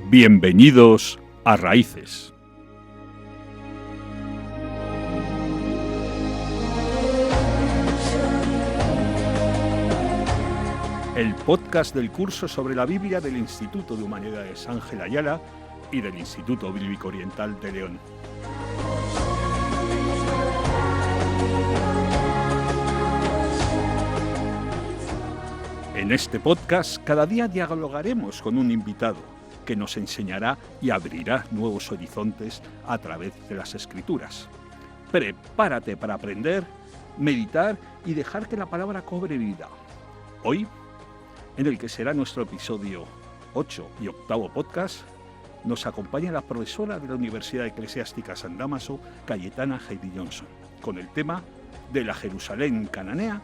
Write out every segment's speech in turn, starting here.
Bienvenidos a Raíces. El podcast del curso sobre la Biblia del Instituto de Humanidades Ángel Ayala y del Instituto Bíblico Oriental de León. En este podcast cada día dialogaremos con un invitado que nos enseñará y abrirá nuevos horizontes a través de las Escrituras. Prepárate para aprender, meditar y dejar que la palabra cobre vida. Hoy, en el que será nuestro episodio 8 y octavo podcast, nos acompaña la profesora de la Universidad Eclesiástica San Dámaso, Cayetana Heidi Johnson, con el tema de la Jerusalén cananea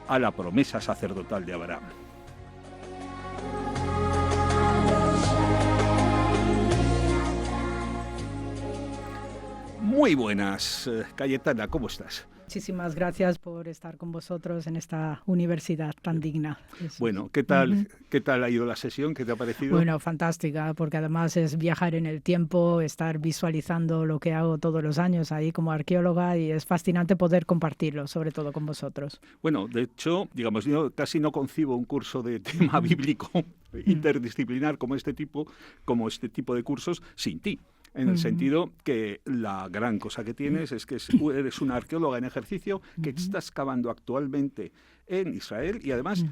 a la promesa sacerdotal de Abraham. Muy buenas, Cayetana, ¿cómo estás? Muchísimas gracias por estar con vosotros en esta universidad tan digna. Bueno, ¿qué tal ha ido la sesión? ¿Qué te ha parecido? Bueno, fantástica, porque además es viajar en el tiempo, estar visualizando lo que hago todos los años ahí como arqueóloga, y es fascinante poder compartirlo, sobre todo con vosotros. Bueno, de hecho, digamos, yo casi no concibo un curso de tema bíblico interdisciplinar como este tipo de cursos sin ti. En el sentido que la gran cosa que tienes es que eres una arqueóloga en ejercicio que estás cavando actualmente en Israel y además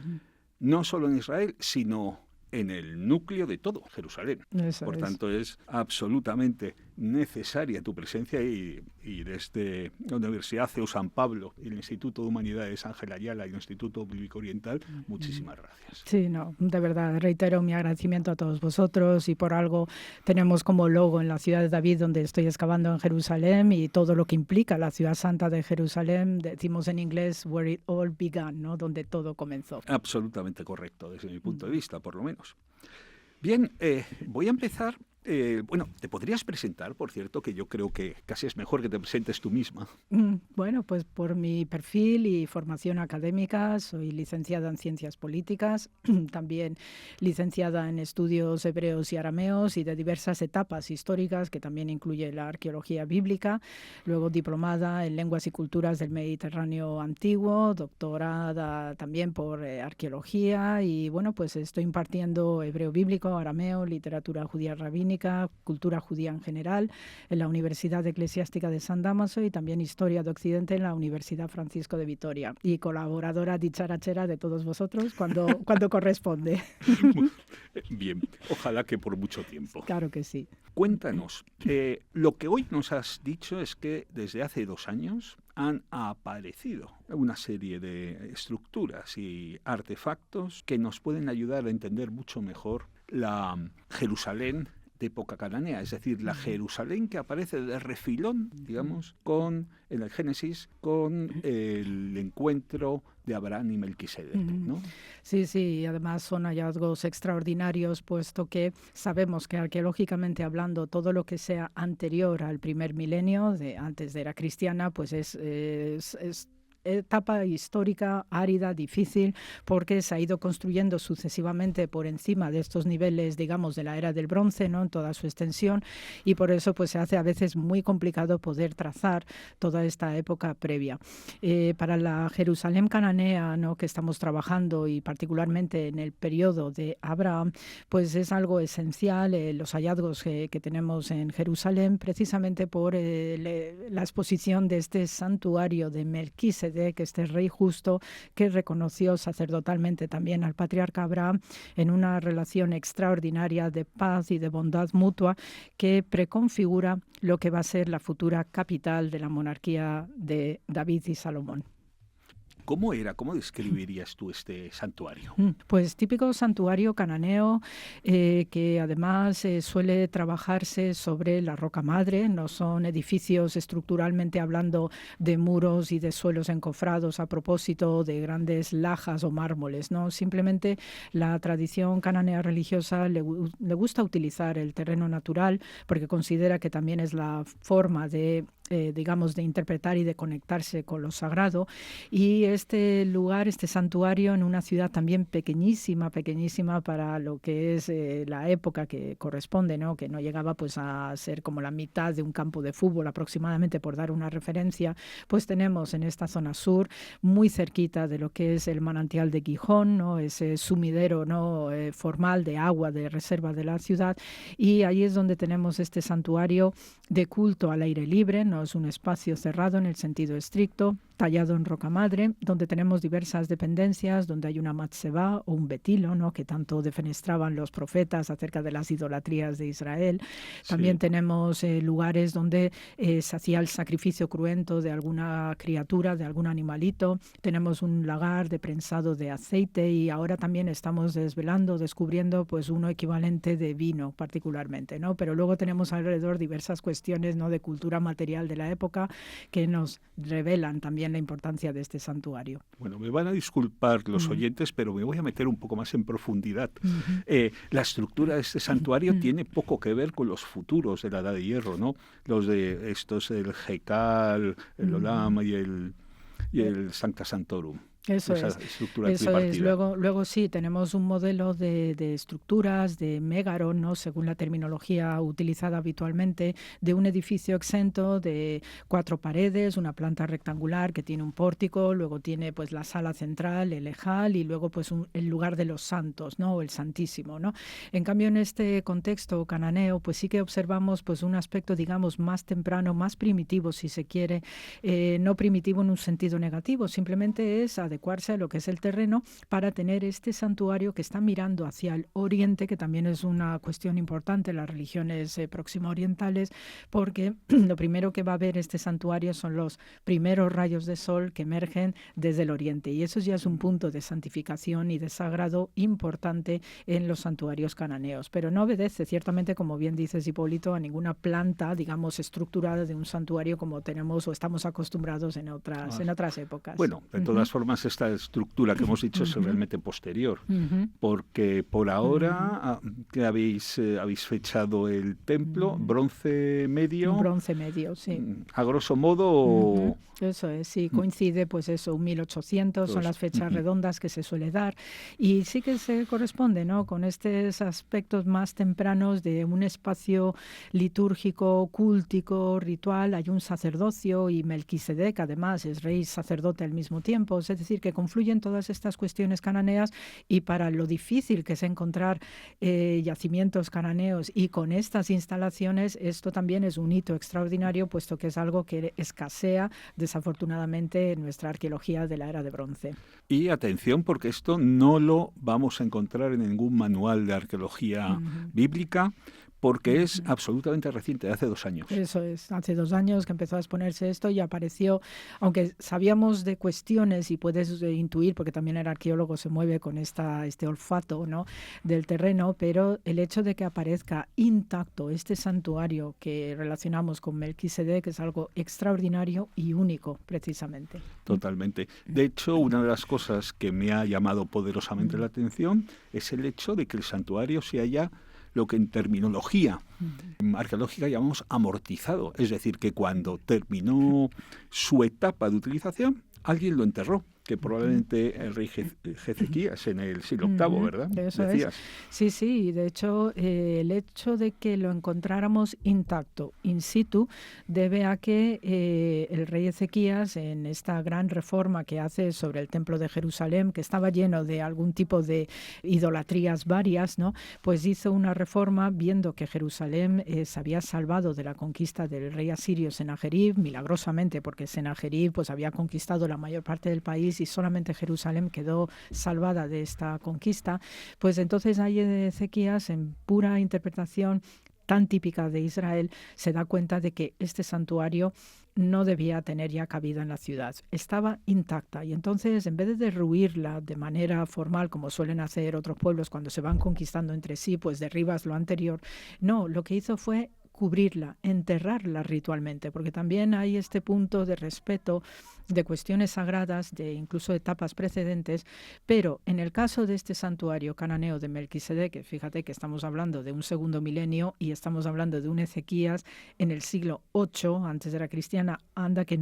no solo en Israel, sino en el núcleo de todo, Jerusalén. Por tanto, es absolutamente necesaria tu presencia y desde la Universidad CEU San Pablo y el Instituto de Humanidades Ángel Ayala y el Instituto Bíblico Oriental, muchísimas gracias. Sí, no, de verdad, reitero mi agradecimiento a todos vosotros, y por algo tenemos como logo en la ciudad de David, donde estoy excavando en Jerusalén, y todo lo que implica la ciudad santa de Jerusalén, decimos en inglés, where it all began, ¿no? Donde todo comenzó. Absolutamente correcto, desde mi punto de vista, por lo menos. Bien, voy a empezar. Bueno, te podrías presentar, por cierto, que yo creo que casi es mejor que te presentes tú misma. Bueno, pues por mi perfil y formación académica, soy licenciada en Ciencias Políticas, también licenciada en Estudios Hebreos y Arameos y de diversas etapas históricas, que también incluye la arqueología bíblica, luego diplomada en Lenguas y Culturas del Mediterráneo Antiguo, doctorada también por arqueología, y bueno, pues estoy impartiendo hebreo bíblico, arameo, literatura judía rabínica, cultura judía en general en la Universidad Eclesiástica de San Dámaso, y también Historia de Occidente en la Universidad Francisco de Vitoria, y colaboradora dicharachera de todos vosotros cuando corresponde. Bien, ojalá que por mucho tiempo. Claro que sí. Cuéntanos, lo que hoy nos has dicho es que desde hace 2 años han aparecido una serie de estructuras y artefactos que nos pueden ayudar a entender mucho mejor la Jerusalén de época cananea, es decir, la Jerusalén que aparece de refilón, digamos, en el Génesis, con el encuentro de Abraham y Melquisedec, ¿no? Sí, y además son hallazgos extraordinarios, puesto que sabemos que arqueológicamente hablando, todo lo que sea anterior al primer milenio, antes de era cristiana, pues es etapa histórica árida, difícil, porque se ha ido construyendo sucesivamente por encima de estos niveles, digamos, de la era del bronce, ¿no? En toda su extensión, y por eso pues se hace a veces muy complicado poder trazar toda esta época previa. Para la Jerusalén cananea, ¿no?, que estamos trabajando, y particularmente en el periodo de Abraham, pues es algo esencial los hallazgos que tenemos en Jerusalén, precisamente por la exposición de este santuario de Melquisedec, que este rey justo que reconoció sacerdotalmente también al patriarca Abraham en una relación extraordinaria de paz y de bondad mutua, que preconfigura lo que va a ser la futura capital de la monarquía de David y Salomón. ¿Cómo describirías tú este santuario? Pues típico santuario cananeo, que además suele trabajarse sobre la roca madre. No son edificios estructuralmente hablando de muros y de suelos encofrados a propósito de grandes lajas o mármoles, ¿no? Simplemente la tradición cananea religiosa le gusta utilizar el terreno natural, porque considera que también es la forma de digamos, de interpretar y de conectarse con lo sagrado. Y este lugar, este santuario, en una ciudad también pequeñísima para lo que es la época que corresponde, ¿no? Que no llegaba pues a ser como la mitad de un campo de fútbol aproximadamente, por dar una referencia, pues tenemos en esta zona sur, muy cerquita de lo que es el manantial de Gijón, ¿no? Ese sumidero, ¿no? Formal de agua de reserva de la ciudad, y ahí es donde tenemos este santuario de culto al aire libre, no es un espacio cerrado en el sentido estricto, tallado en roca madre, donde tenemos diversas dependencias, donde hay una matzebá o un betilo, ¿no? Que tanto defenestraban los profetas acerca de las idolatrías de Israel. También tenemos lugares donde se hacía el sacrificio cruento de alguna criatura, de algún animalito. Tenemos un lagar de prensado de aceite, y ahora también estamos descubriendo pues uno equivalente de vino particularmente, ¿no? Pero luego tenemos alrededor diversas cuestiones, ¿no? De cultura material de la época que nos revelan también la importancia de este santuario. Bueno, me van a disculpar los oyentes, pero me voy a meter un poco más en profundidad. La estructura de este santuario tiene poco que ver con los futuros de la Edad de Hierro, ¿no? Los de estos, el Jekal, el Olam y el Sancta Sanctorum. Eso es. Luego sí, tenemos un modelo de estructuras, de mégaron, ¿no? Según la terminología utilizada habitualmente, de un edificio exento de 4 paredes, una planta rectangular que tiene un pórtico, luego tiene pues la sala central, el ejal, y luego pues el lugar de los santos, ¿no? O el Santísimo, ¿no? En cambio, en este contexto cananeo, pues sí que observamos pues un aspecto, digamos, más temprano, más primitivo, si se quiere, no primitivo en un sentido negativo, simplemente es adecuarse a lo que es el terreno para tener este santuario que está mirando hacia el oriente, que también es una cuestión importante en las religiones próximo orientales, porque lo primero que va a ver este santuario son los primeros rayos de sol que emergen desde el oriente, y eso ya es un punto de santificación y de sagrado importante en los santuarios cananeos, pero no obedece ciertamente, como bien dices, Hipólito, a ninguna planta, digamos, estructurada de un santuario como tenemos o estamos acostumbrados en otras épocas. Bueno, de todas formas, esta estructura que hemos dicho es realmente posterior, porque por ahora que habéis fechado el templo, bronce medio. Bronce medio, sí. A grosso modo. Eso es, sí, coincide, pues eso, 1800 son las fechas redondas que se suele dar, y sí que se corresponde, ¿no? Con estos aspectos más tempranos de un espacio litúrgico, cúltico, ritual. Hay un sacerdocio, y Melquisedec además es rey sacerdote al mismo tiempo, es decir, que confluyen todas estas cuestiones cananeas, y para lo difícil que es encontrar yacimientos cananeos y con estas instalaciones, esto también es un hito extraordinario, puesto que es algo que escasea desafortunadamente en nuestra arqueología de la era de bronce. Y atención, porque esto no lo vamos a encontrar en ningún manual de arqueología bíblica, porque es absolutamente reciente, de hace 2 años. Eso es, hace 2 años que empezó a exponerse esto, y apareció, aunque sabíamos de cuestiones y puedes intuir, porque también el arqueólogo se mueve con este olfato, ¿no? Del terreno, pero el hecho de que aparezca intacto este santuario que relacionamos con Melquisedec es algo extraordinario y único, precisamente. Totalmente. De hecho, una de las cosas que me ha llamado poderosamente la atención es el hecho de que el santuario se haya, lo que en terminología arqueológica llamamos amortizado, es decir, que cuando terminó su etapa de utilización, alguien lo enterró, que probablemente el rey Ezequías en el siglo VIII, ¿verdad? Eso decías. Sí, de hecho, el hecho de que lo encontráramos intacto, in situ, debe a que el rey Ezequías, en esta gran reforma que hace sobre el templo de Jerusalén, que estaba lleno de algún tipo de idolatrías varias, ¿no? Pues hizo una reforma viendo que Jerusalén se había salvado de la conquista del rey asirio Senajerib, milagrosamente, porque Senajerib pues había conquistado la mayor parte del país y solamente Jerusalén quedó salvada de esta conquista. Pues entonces ahí Ezequías, en pura interpretación tan típica de Israel, se da cuenta de que este santuario no debía tener ya cabida en la ciudad, estaba intacta, y entonces en vez de derruirla de manera formal como suelen hacer otros pueblos cuando se van conquistando entre sí, pues derribas lo anterior, no, lo que hizo fue cubrirla, enterrarla ritualmente, porque también hay este punto de respeto de cuestiones sagradas, de incluso etapas precedentes, pero en el caso de este santuario cananeo de Melquisedec, fíjate que estamos hablando de un segundo milenio y estamos hablando de un Ezequías en el siglo VIII, antes de la cristiana, anda que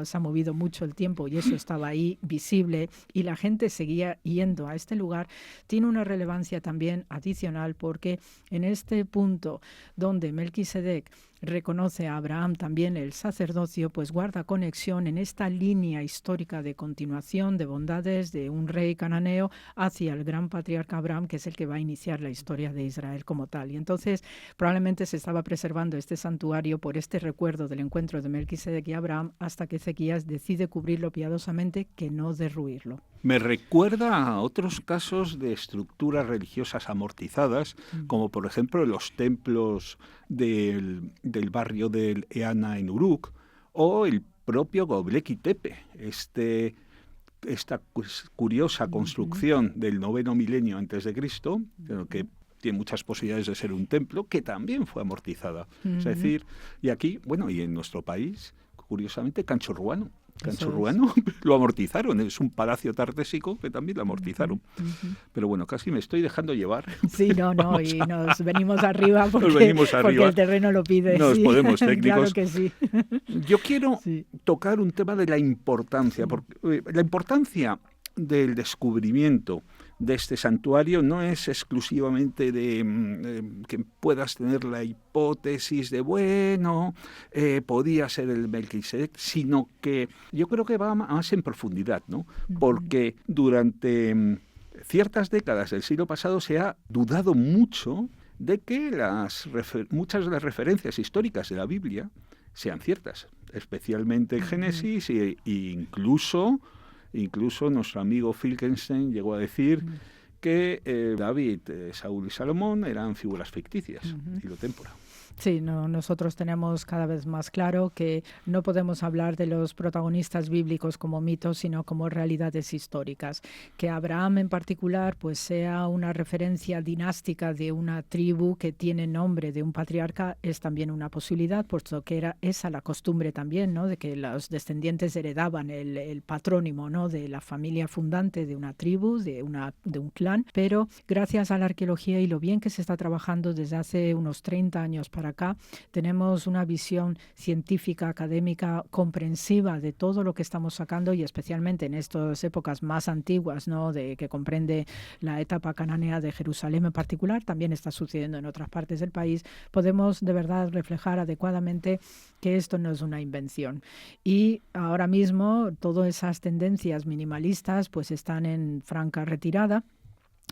se ha movido mucho el tiempo y eso estaba ahí visible y la gente seguía yendo a este lugar, tiene una relevancia también adicional porque en este punto donde Melquisedec reconoce a Abraham también el sacerdocio, pues guarda conexión en esta línea histórica de continuación de bondades de un rey cananeo hacia el gran patriarca Abraham, que es el que va a iniciar la historia de Israel como tal. Y entonces probablemente se estaba preservando este santuario por este recuerdo del encuentro de Melquisedec y Abraham hasta que Ezequías decide cubrirlo piadosamente, que no derruirlo. Me recuerda a otros casos de estructuras religiosas amortizadas, como por ejemplo los templos del barrio del Eana en Uruk, o el propio Göbekli Tepe, esta curiosa construcción del 9º milenio antes de Cristo, que tiene muchas posibilidades de ser un templo, que también fue amortizada. Es decir, y aquí, bueno, y en nuestro país, curiosamente, Canchurruano lo amortizaron, es un palacio tartésico que también lo amortizaron. Pero bueno, casi me estoy dejando llevar. Sí, y nos venimos arriba porque el terreno lo pide. Nos podemos técnicos. Claro que sí. Yo quiero tocar un tema de la importancia, porque la importancia del descubrimiento de este santuario no es exclusivamente de que puedas tener la hipótesis de, podía ser el Melquisedec, sino que yo creo que va más en profundidad, ¿no? Porque durante ciertas décadas del siglo pasado se ha dudado mucho de que muchas de las referencias históricas de la Biblia sean ciertas, especialmente Génesis e incluso nuestro amigo Wittgenstein llegó a decir que David, Saúl y Salomón eran figuras ficticias, y lo tempora. Sí, nosotros tenemos cada vez más claro que no podemos hablar de los protagonistas bíblicos como mitos, sino como realidades históricas. Que Abraham en particular pues sea una referencia dinástica de una tribu que tiene nombre de un patriarca es también una posibilidad, puesto que era esa la costumbre también, ¿no? De que los descendientes heredaban el patrónimo, ¿no? De la familia fundante de una tribu, de un clan. Pero gracias a la arqueología y lo bien que se está trabajando desde hace unos 30 años para acá, tenemos una visión científica, académica, comprensiva de todo lo que estamos sacando y especialmente en estas épocas más antiguas, ¿no? Que comprende la etapa cananea de Jerusalén en particular, también está sucediendo en otras partes del país, podemos de verdad reflejar adecuadamente que esto no es una invención. Y ahora mismo todas esas tendencias minimalistas pues están en franca retirada,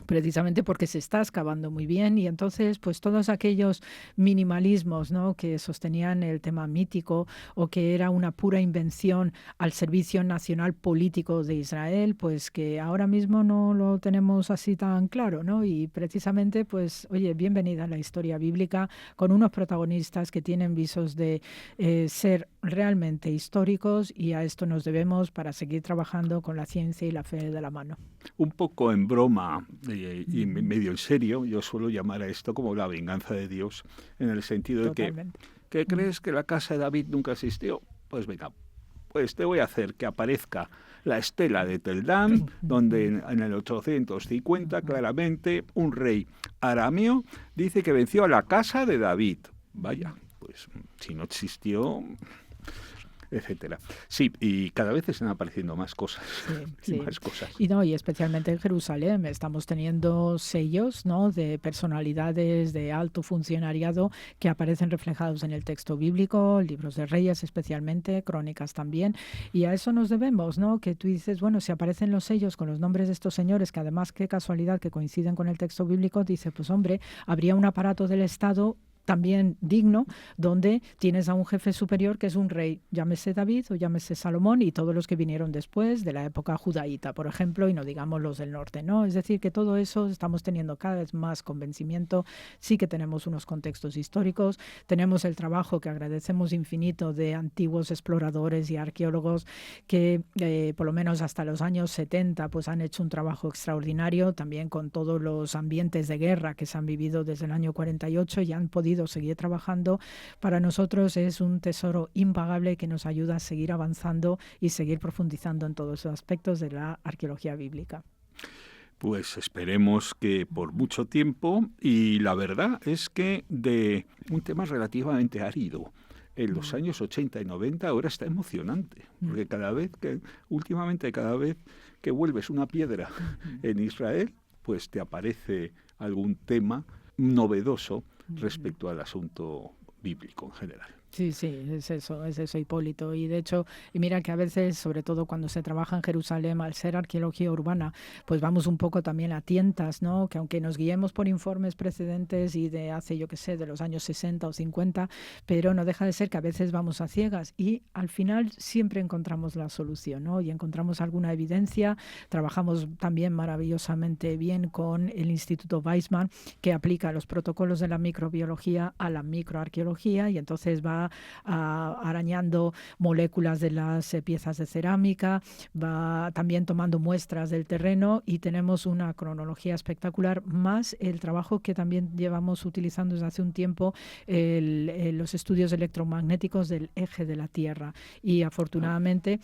precisamente porque se está excavando muy bien y entonces pues todos aquellos minimalismos, ¿no? Que sostenían el tema mítico o que era una pura invención al servicio nacional político de Israel, pues que ahora mismo no lo tenemos así tan claro, ¿no? Y precisamente pues oye, bienvenida a la historia bíblica con unos protagonistas que tienen visos de ser realmente históricos y a esto nos debemos para seguir trabajando con la ciencia y la fe de la mano. Un poco en broma y medio en serio, yo suelo llamar a esto como la venganza de Dios, en el sentido de que ¿crees que la casa de David nunca existió? Pues venga, pues te voy a hacer que aparezca la estela de Tel Dan, donde en el 850 claramente un rey arameo dice que venció a la casa de David. Vaya, pues si no existió, etcétera. Sí, y cada vez están apareciendo más cosas. Más cosas. Y especialmente en Jerusalén estamos teniendo sellos, ¿no? De personalidades de alto funcionariado que aparecen reflejados en el texto bíblico, libros de Reyes especialmente, crónicas también, y a eso nos debemos, ¿no? Que tú dices, bueno, si aparecen los sellos con los nombres de estos señores, que además qué casualidad que coinciden con el texto bíblico, dice, pues hombre, habría un aparato del Estado también digno, donde tienes a un jefe superior que es un rey, llámese David o llámese Salomón y todos los que vinieron después de la época judaíta, por ejemplo, y no digamos los del norte, ¿no? Es decir, que todo eso estamos teniendo cada vez más convencimiento, sí que tenemos unos contextos históricos, tenemos el trabajo que agradecemos infinito de antiguos exploradores y arqueólogos que por lo menos hasta los años 70 pues han hecho un trabajo extraordinario, también con todos los ambientes de guerra que se han vivido desde el año 48 y han podido querido seguir trabajando, para nosotros es un tesoro impagable que nos ayuda a seguir avanzando y seguir profundizando en todos los aspectos de la arqueología bíblica. Pues esperemos que por mucho tiempo, y la verdad es que de un tema relativamente árido, en los años 80 y 90 ahora está emocionante, porque últimamente cada vez que vuelves una piedra en Israel, pues te aparece algún tema novedoso respecto al asunto bíblico en general. Sí, es eso, Hipólito. Y de hecho, y mira que a veces, sobre todo cuando se trabaja en Jerusalén, al ser arqueología urbana, pues vamos un poco también a tientas, ¿no? Que aunque nos guiemos por informes precedentes y de hace, yo qué sé, de los años 60 o 50, pero no deja de ser que a veces vamos a ciegas y al final siempre encontramos la solución, ¿no? Y encontramos alguna evidencia. Trabajamos también maravillosamente bien con el Instituto Weizmann, que aplica los protocolos de la microbiología a la microarqueología y entonces va arañando moléculas de las piezas de cerámica, va también tomando muestras del terreno y tenemos una cronología espectacular, más el trabajo que también llevamos utilizando desde hace un tiempo, los estudios electromagnéticos del eje de la Tierra. Y afortunadamente,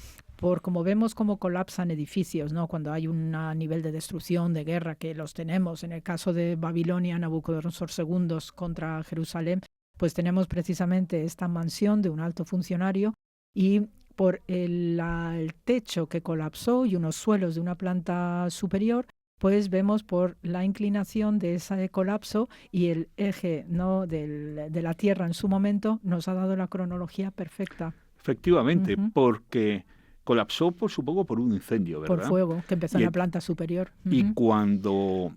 como vemos cómo colapsan edificios, ¿no? Cuando hay un nivel de destrucción, de guerra, que los tenemos, en el caso de Babilonia, Nabucodonosor II contra Jerusalén, pues tenemos precisamente esta mansión de un alto funcionario y por el techo que colapsó y unos suelos de una planta superior, pues vemos por la inclinación de ese colapso y el eje, ¿no?, de la Tierra en su momento nos ha dado la cronología perfecta. Efectivamente, porque colapsó, supongo, por un incendio, ¿verdad? Por fuego, que empezó en la planta superior. Y cuando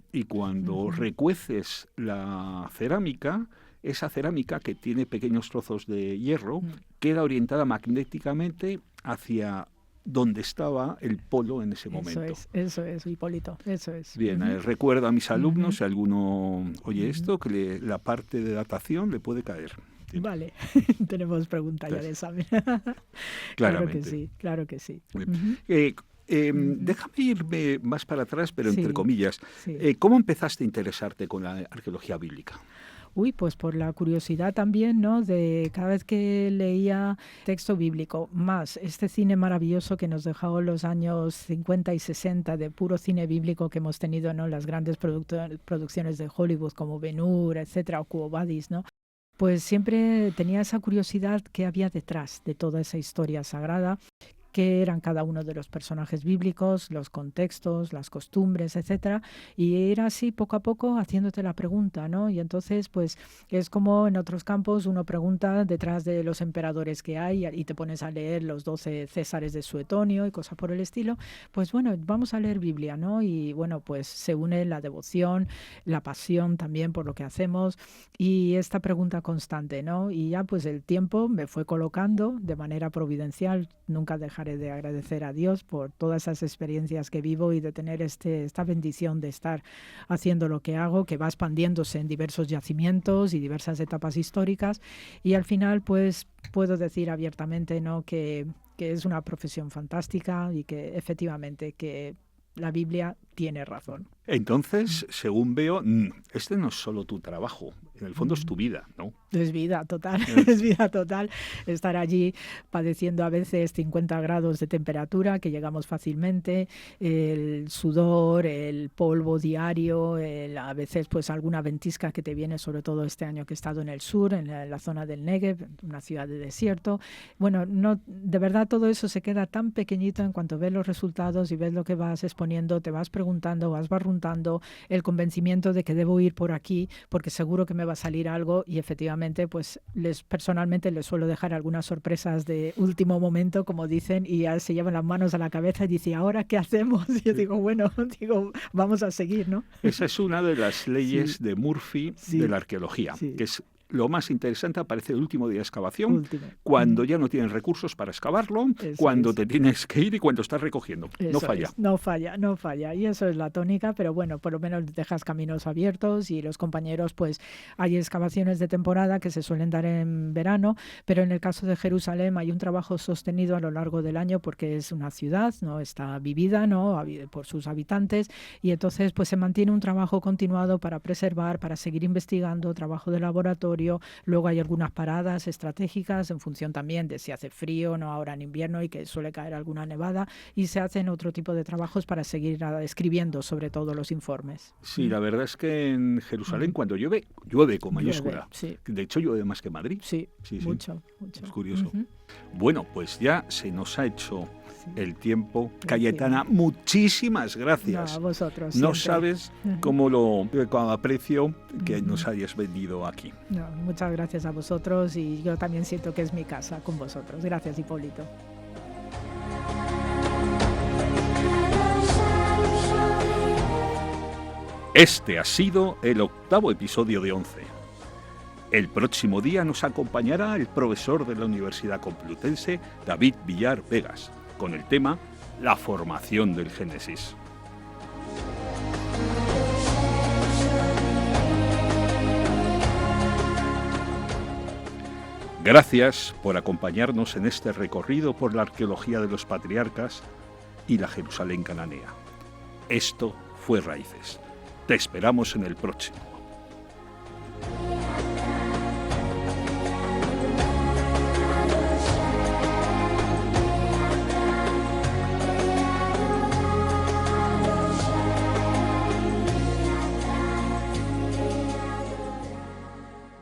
recueces la cerámica, esa cerámica que tiene pequeños trozos de hierro queda orientada magnéticamente hacia donde estaba el polo en ese momento. Eso es, Hipólito, eso es. Bien, recuerdo a mis alumnos, si alguno oye esto, que la parte de datación le puede caer. Sí. Vale, tenemos pregunta ya de examen. Claramente. Claro que sí. Déjame irme más para atrás, pero entre comillas. Sí. ¿Cómo empezaste a interesarte con la arqueología bíblica? Pues por la curiosidad también, ¿no? De cada vez que leía texto bíblico, más este cine maravilloso que nos dejó los años 50 y 60 de puro cine bíblico que hemos tenido, ¿no? Las grandes producciones de Hollywood como Ben-Hur, etcétera, o Quo Vadis, ¿no? Pues siempre tenía esa curiosidad que había detrás de toda esa historia sagrada, qué eran cada uno de los personajes bíblicos, los contextos, las costumbres, etcétera, y ir así poco a poco haciéndote la pregunta, ¿no? Y entonces, pues, es como en otros campos uno pregunta detrás de los emperadores que hay y te pones a leer los 12 Césares de Suetonio y cosas por el estilo. Pues bueno, vamos a leer Biblia, ¿no? Y bueno, pues se une la devoción, la pasión también por lo que hacemos y esta pregunta constante, ¿no? Y ya pues el tiempo me fue colocando de manera providencial, nunca dejaré de agradecer a Dios por todas esas experiencias que vivo y de tener esta bendición de estar haciendo lo que hago, que va expandiéndose en diversos yacimientos y diversas etapas históricas. Y al final, pues, puedo decir abiertamente, ¿no?, que es una profesión fantástica y que efectivamente que la Biblia tiene razón. Entonces, según veo, este no es solo tu trabajo, en el fondo es tu vida, ¿no? Es vida total, es vida total. Estar allí padeciendo a veces 50 grados de temperatura, que llegamos fácilmente, el sudor, el polvo diario, a veces pues alguna ventisca que te viene, sobre todo este año que he estado en el sur, en la zona del Negev, una ciudad de desierto. Bueno, no, de verdad todo eso se queda tan pequeñito en cuanto ves los resultados y ves lo que vas exponiendo, te vas preguntando, vas barruntando el convencimiento de que debo ir por aquí porque seguro que me va a salir algo y efectivamente pues personalmente les suelo dejar algunas sorpresas de último momento, como dicen, y ya se llevan las manos a la cabeza y dicen, ¿ahora qué hacemos? Y yo digo, vamos a seguir, ¿no? Esa es una de las leyes de Murphy de la arqueología, que es lo más interesante, aparece el último día de excavación, cuando ya no tienes recursos para excavarlo, cuando te tienes que ir y cuando estás recogiendo. No falla. No falla. Y eso es la tónica, pero bueno, por lo menos dejas caminos abiertos y los compañeros, pues hay excavaciones de temporada que se suelen dar en verano, pero en el caso de Jerusalén hay un trabajo sostenido a lo largo del año porque es una ciudad, ¿no? Está vivida, ¿no?, por sus habitantes y entonces pues se mantiene un trabajo continuado para preservar, para seguir investigando, trabajo de laboratorio, frío. Luego hay algunas paradas estratégicas en función también de si hace frío, no ahora en invierno y que suele caer alguna nevada, y se hacen otro tipo de trabajos para seguir escribiendo sobre todo los informes. Sí, la verdad es que en Jerusalén cuando llueve con mayúscula. Sí. De hecho llueve más que Madrid. Sí, sí. Mucho. Es curioso. Bueno, pues ya se nos ha hecho el tiempo. Sí. Cayetana, muchísimas gracias. No, a vosotros. No siempre. sabes cómo aprecio que nos hayas venido aquí. No, muchas gracias a vosotros y yo también siento que es mi casa con vosotros. Gracias, Hipólito. Este ha sido el 8º episodio de 11. El próximo día nos acompañará el profesor de la Universidad Complutense, David Villar Vegas, con el tema La formación del Génesis. Gracias por acompañarnos en este recorrido por la arqueología de los patriarcas y la Jerusalén cananea. Esto fue Raíces. Te esperamos en el próximo.